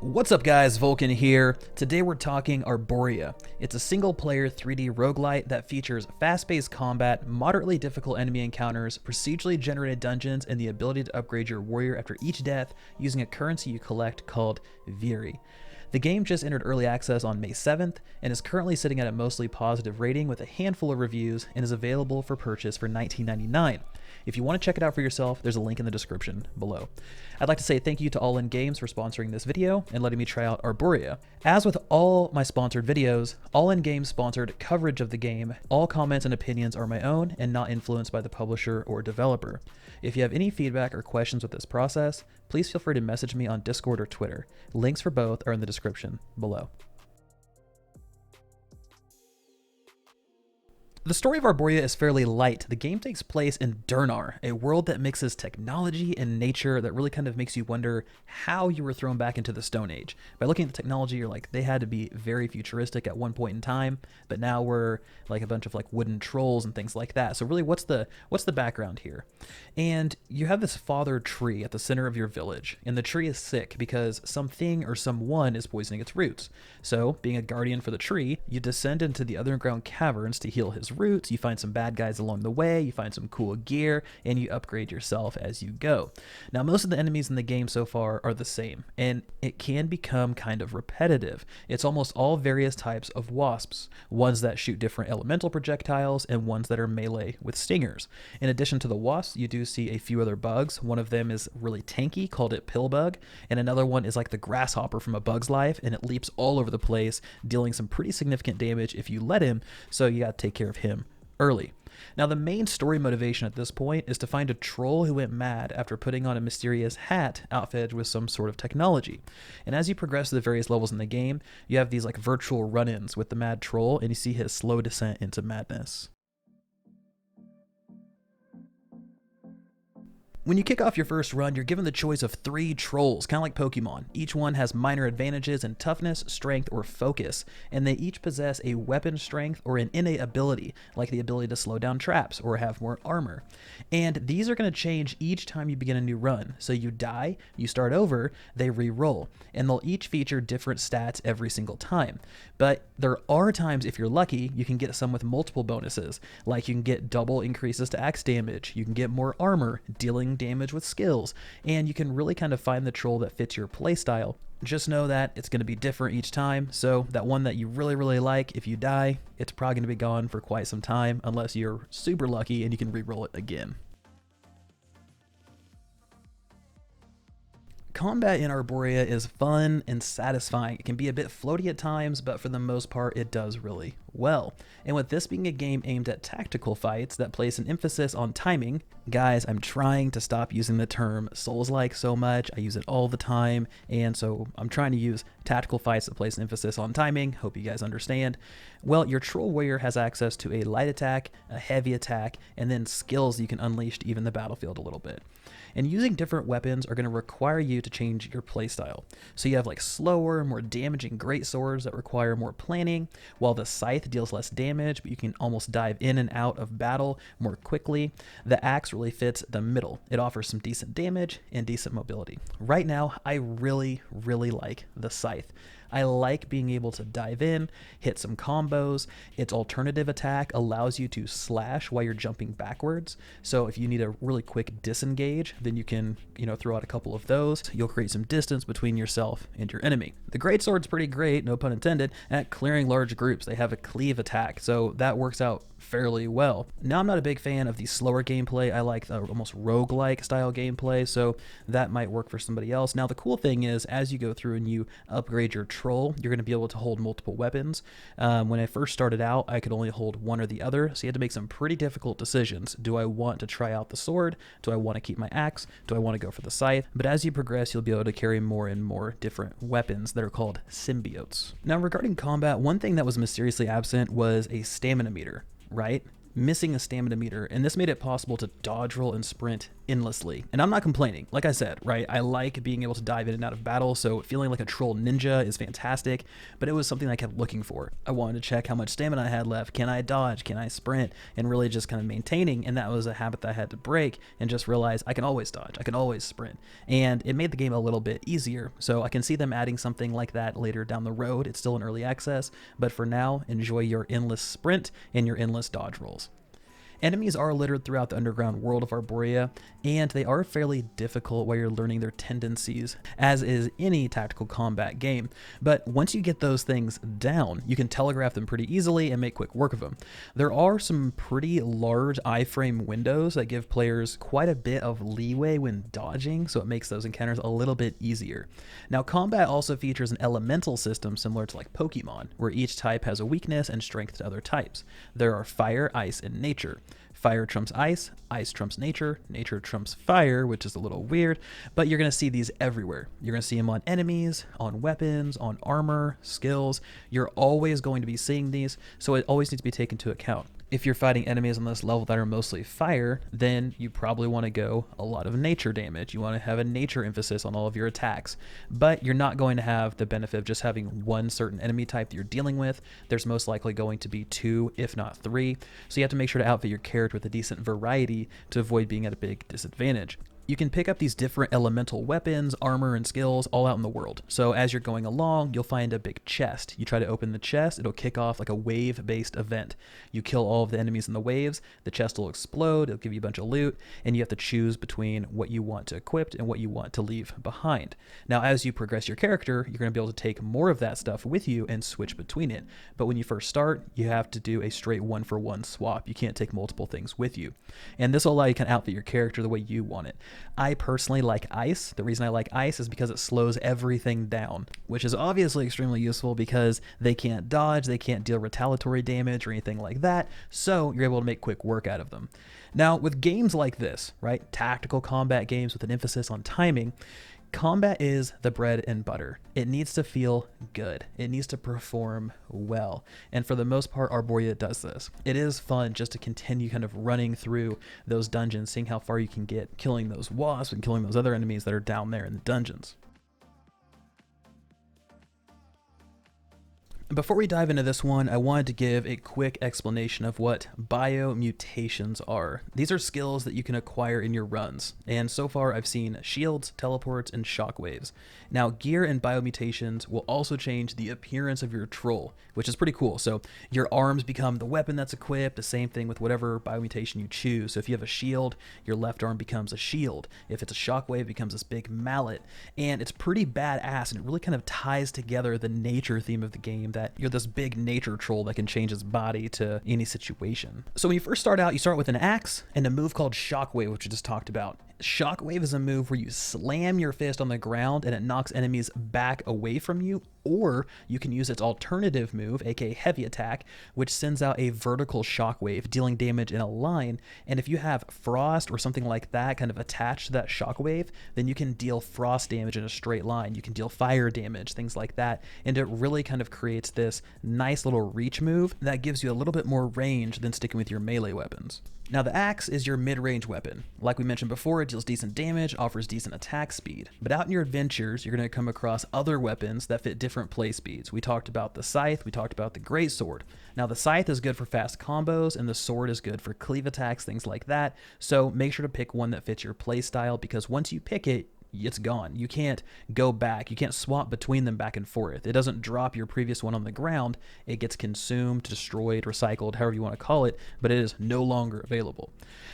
What's up guys, Vulkan here. Today we're talking Arboria. It's a single player 3D roguelite that features fast-paced combat, moderately difficult enemy encounters, procedurally generated dungeons, and the ability to upgrade your warrior after each death using a currency you collect called Viri. The game just entered early access on May 7th and is currently sitting at a mostly positive rating with a handful of reviews and is available for purchase for $19.99. If you want to check it out for yourself, there's a link in the description below. I'd like to say thank you to All In Games for sponsoring this video and letting me try out Arboria. As with all my sponsored videos, All In Games sponsored coverage of the game. All comments and opinions are my own and not influenced by the publisher or developer. If you have any feedback or questions with this process, please feel free to message me on Discord or Twitter. Links for both are in the description below. The story of Arboria is fairly light. The game takes place in Durnar, a world that mixes technology and nature that really kind of makes you wonder how you were thrown back into the Stone Age. By looking at the technology, you're like, they had to be very futuristic at one point in time, but now we're like a bunch of like wooden trolls and things like that. So really, what's the background here? And you have this father tree at the center of your village, and the tree is sick because something or someone is poisoning its roots. So, being a guardian for the tree, you descend into the underground caverns to heal his roots, you find some bad guys along the way, you find some cool gear, and you upgrade yourself as you go. Now, most of the enemies in the game so far are the same, and it can become kind of repetitive. It's almost all various types of wasps, ones that shoot different elemental projectiles, and ones that are melee with stingers. In addition to the wasps, you do see a few other bugs. One of them is really tanky, called it pill bug, and another one is like the grasshopper from A Bug's Life, and it leaps all over the place, dealing some pretty significant damage if you let him, so you gotta take care of him early. Now, the main story motivation at this point is to find a troll who went mad after putting on a mysterious hat outfitted with some sort of technology. And as you progress through the various levels in the game, you have these like virtual run-ins with the mad troll, and you see his slow descent into madness. When you kick off your first run, you're given the choice of 3 trolls, kind of like Pokemon. Each one has minor advantages in toughness, strength, or focus, and they each possess a weapon strength or an innate ability, like the ability to slow down traps or have more armor. And these are going to change each time you begin a new run. So you die, you start over, they re-roll, and they'll each feature different stats every single time. But there are times, if you're lucky, you can get some with multiple bonuses, like you can get double increases to axe damage, you can get more armor, dealing damage with skills, and you can really kind of find the troll that fits your playstyle. Just know that it's going to be different each time, so that one that you really like, if you die, it's probably going to be gone for quite some time, unless you're super lucky and you can re-roll it again. Combat in Arboria is fun and satisfying. It can be a bit floaty at times, but for the most part, it does really well. And with this being a game aimed at tactical fights that place an emphasis on timing, guys, I'm trying to stop using the term Souls-like so much. I use it all the time, and so I'm trying to use tactical fights that place an emphasis on timing. Hope you guys understand. Well, your troll warrior has access to a light attack, a heavy attack, and then skills you can unleash to even the battlefield a little bit. And using different weapons are going to require you to change your playstyle. So you have like slower, more damaging great swords that require more planning, while the scythe deals less damage, but you can almost dive in and out of battle more quickly. The axe really fits the middle. It offers some decent damage and decent mobility. Right now, I really like the scythe. I like being able to dive in, hit some combos. Its alternative attack allows you to slash while you're jumping backwards. So if you need a really quick disengage, then you can, throw out a couple of those. You'll create some distance between yourself and your enemy. The greatsword's pretty great, no pun intended, at clearing large groups. They have a cleave attack, so that works out fairly well. Now, I'm not a big fan of the slower gameplay. I like the almost roguelike style gameplay, so that might work for somebody else. Now, the cool thing is, as you go through and you upgrade your troll, you're going to be able to hold multiple weapons. When I first started out, I could only hold one or the other, so you had to make some pretty difficult decisions. Do I want to try out the sword? Do I want to keep my axe? Do I want to go for the scythe? But as you progress, you'll be able to carry more and more different weapons that are called symbiotes. Now, regarding combat, one thing that was mysteriously absent was a stamina meter, right? Missing a stamina meter, and this made it possible to dodge roll and sprint endlessly. And I'm not complaining. Like I said, right, I like being able to dive in and out of battle, so feeling like a troll ninja is fantastic, but it was something I kept looking for. I wanted to check how much stamina I had left. Can I dodge? Can I sprint? And really just kind of maintaining, and that was a habit that I had to break and just realize I can always dodge. I can always sprint. And it made the game a little bit easier. So I can see them adding something like that later down the road. It's still in early access, but for now, enjoy your endless sprint and your endless dodge rolls. Enemies are littered throughout the underground world of Arboria, and they are fairly difficult while you're learning their tendencies, as is any tactical combat game. But once you get those things down, you can telegraph them pretty easily and make quick work of them. There are some pretty large iframe windows that give players quite a bit of leeway when dodging, so it makes those encounters a little bit easier. Now, combat also features an elemental system similar to like Pokemon, where each type has a weakness and strength to other types. There are fire, ice, and nature. Fire trumps ice, ice trumps nature, nature trumps fire, which is a little weird, but you're going to see these everywhere. You're going to see them on enemies, on weapons, on armor, skills. You're always going to be seeing these, so it always needs to be taken into account. If you're fighting enemies on this level that are mostly fire, then you probably want to go a lot of nature damage. You want to have a nature emphasis on all of your attacks, but you're not going to have the benefit of just having one certain enemy type that you're dealing with. There's most likely going to be 2, if not 3, so you have to make sure to outfit your character with a decent variety to avoid being at a big disadvantage. You can pick up these different elemental weapons, armor, and skills all out in the world. So as you're going along, you'll find a big chest. You try to open the chest, it'll kick off like a wave-based event. You kill all of the enemies in the waves, the chest will explode, it'll give you a bunch of loot, and you have to choose between what you want to equip and what you want to leave behind. Now, as you progress your character, you're going to be able to take more of that stuff with you and switch between it. But when you first start, you have to do a straight one-for-one swap. You can't take multiple things with you. And this will allow you to kind of outfit your character the way you want it. I personally like ice. The reason I like ice is because it slows everything down, which is obviously extremely useful because they can't dodge, they can't deal retaliatory damage or anything like that, so you're able to make quick work out of them. Now, with games like this, right, tactical combat games with an emphasis on timing, combat is the bread and butter. It needs to feel good. It needs to perform well. And for the most part, Arboria does this. It is fun just to continue kind of running through those dungeons, seeing how far you can get, killing those wasps and killing those other enemies that are down there in the dungeons. Before we dive into this one, I wanted to give a quick explanation of what bio-mutations are. These are skills that you can acquire in your runs, and so far I've seen shields, teleports, and shockwaves. Now, gear and bio-mutations will also change the appearance of your troll, which is pretty cool. So your arms become the weapon that's equipped, the same thing with whatever bio-mutation you choose. So if you have a shield, your left arm becomes a shield. If it's a shockwave, it becomes this big mallet, and it's pretty badass, and it really kind of ties together the nature theme of the game, that you're this big nature troll that can change its body to any situation. So when you first start out, you start with an axe and a move called Shockwave, which we just talked about. Shockwave is a move where you slam your fist on the ground and it knocks enemies back away from you, or you can use its alternative move, aka Heavy Attack, which sends out a vertical shockwave, dealing damage in a line. And if you have frost or something like that kind of attached to that shockwave, then you can deal frost damage in a straight line. You can deal fire damage, things like that. And it really kind of creates this nice little reach move that gives you a little bit more range than sticking with your melee weapons. Now, the axe is your mid-range weapon. Like we mentioned before, it deals decent damage, offers decent attack speed. But out in your adventures, you're going to come across other weapons that fit different play speeds. We talked about the scythe, we talked about the great sword. Now, the scythe is good for fast combos, and the sword is good for cleave attacks, things like that. So make sure to pick one that fits your play style, because once you pick it, it's gone. You can't go back. You can't swap between them back and forth. It doesn't drop your previous one on the ground. It gets consumed, destroyed, recycled, however you want to call it, but it is no longer available.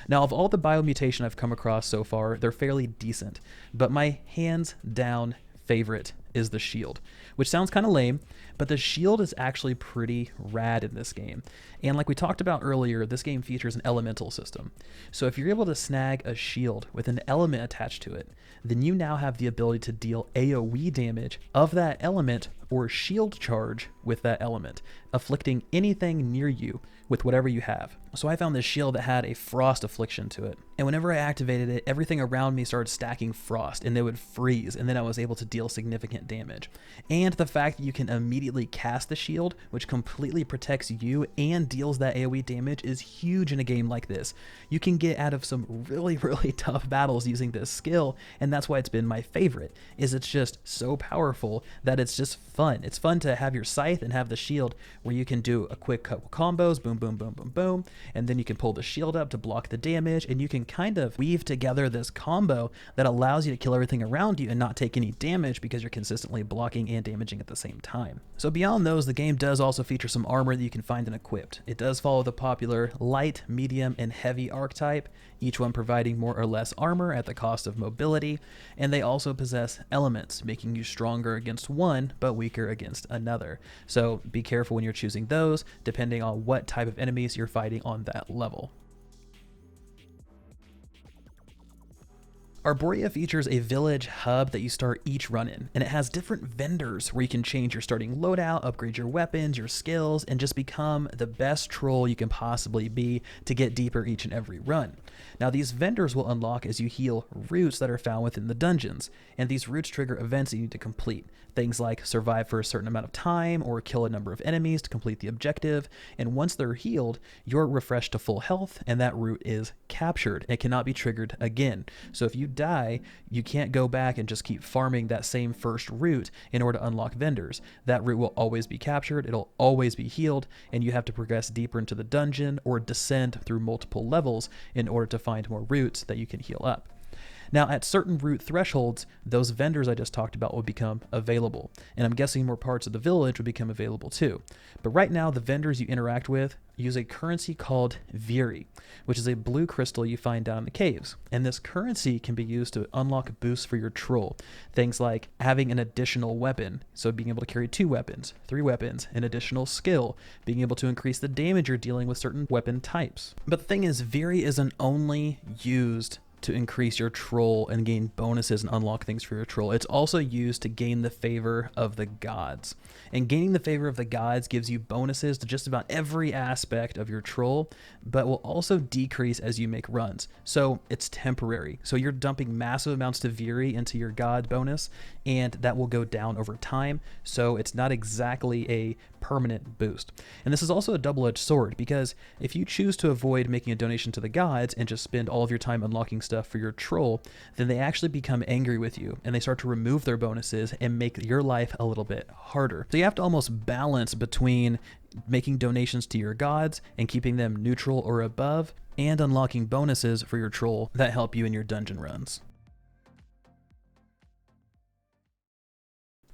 Now, of all the biomutation I've come across so far, they're fairly decent, but my hands down favorite is the shield, which sounds kind of lame, but the shield is actually pretty rad in this game. And like we talked about earlier, this game features an elemental system. So if you're able to snag a shield with an element attached to it, then you now have the ability to deal AoE damage of that element or shield charge with that element, afflicting anything near you with whatever you have. So I found this shield that had a frost affliction to it, and whenever I activated it, everything around me started stacking frost and they would freeze, and then I was able to deal significant significant damage. And the fact that you can immediately cast the shield, which completely protects you and deals that AoE damage, is huge in a game like this. You can get out of some really, really tough battles using this skill, and that's why it's been my favorite, is it's just so powerful that it's just fun. It's fun to have your scythe and have the shield where you can do a quick couple combos, boom, boom, boom, boom, boom, and then you can pull the shield up to block the damage, and you can kind of weave together this combo that allows you to kill everything around you and not take any damage because you're consistently blocking and damaging at the same time. So beyond those, the game does also feature some armor that you can find and equipped. It does follow the popular light, medium, and heavy archetype, each one providing more or less armor at the cost of mobility, and they also possess elements, making you stronger against one but weaker against another. So be careful when you're choosing those, depending on what type of enemies you're fighting on that level. Arboria features a village hub that you start each run in, and it has different vendors where you can change your starting loadout, upgrade your weapons, your skills, and just become the best troll you can possibly be to get deeper each and every run. Now these vendors will unlock as you heal roots that are found within the dungeons, and these roots trigger events that you need to complete. Things like survive for a certain amount of time or kill a number of enemies to complete the objective, and once they're healed, you're refreshed to full health and that root is captured. It cannot be triggered again. So if you die, you can't go back and just keep farming that same first root in order to unlock vendors. That root will always be captured, it'll always be healed, and you have to progress deeper into the dungeon or descend through multiple levels in order to find more roots that you can heal up. Now, at certain root thresholds, those vendors I just talked about will become available, and I'm guessing more parts of the village will become available too. But right now, the vendors you interact with use a currency called Viri, which is a blue crystal you find down in the caves. And this currency can be used to unlock boosts for your troll. Things like having an additional weapon, so being able to carry 2 weapons, 3 weapons, an additional skill, being able to increase the damage you're dealing with certain weapon types. But the thing is, Viri isn't only used to increase your troll and gain bonuses and unlock things for your troll. It's also used to gain the favor of the gods. And gaining the favor of the gods gives you bonuses to just about every aspect of your troll, but will also decrease as you make runs. So it's temporary. So you're dumping massive amounts of Viri into your god bonus, and that will go down over time. So it's not exactly a permanent boost. And this is also a double-edged sword, because if you choose to avoid making a donation to the gods and just spend all of your time unlocking stuff for your troll, then they actually become angry with you and they start to remove their bonuses and make your life a little bit harder. So you have to almost balance between making donations to your gods and keeping them neutral or above, and unlocking bonuses for your troll that help you in your dungeon runs.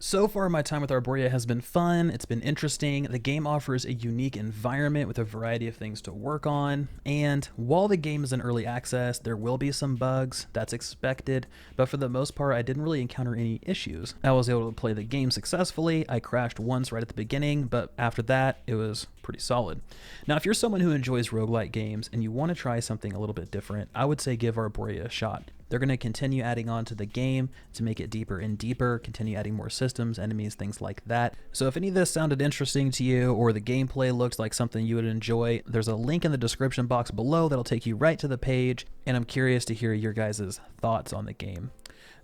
So far, my time with Arboria has been fun, it's been interesting, the game offers a unique environment with a variety of things to work on, and while the game is in early access, there will be some bugs, that's expected, but for the most part, I didn't really encounter any issues. I was able to play the game successfully, I crashed once right at the beginning, but after that, it was pretty solid. Now, if you're someone who enjoys roguelite games and you want to try something a little bit different, I would say give Arboria a shot. They're going to continue adding on to the game to make it deeper and deeper, continue adding more systems, enemies, things like that. So if any of this sounded interesting to you, or the gameplay looks like something you would enjoy, there's a link in the description box below that'll take you right to the page, and I'm curious to hear your guys' thoughts on the game.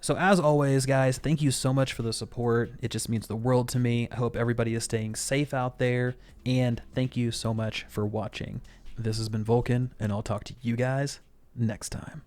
So as always, guys, thank you so much for the support. It just means the world to me. I hope everybody is staying safe out there, and thank you so much for watching. This has been Vulkan, and I'll talk to you guys next time.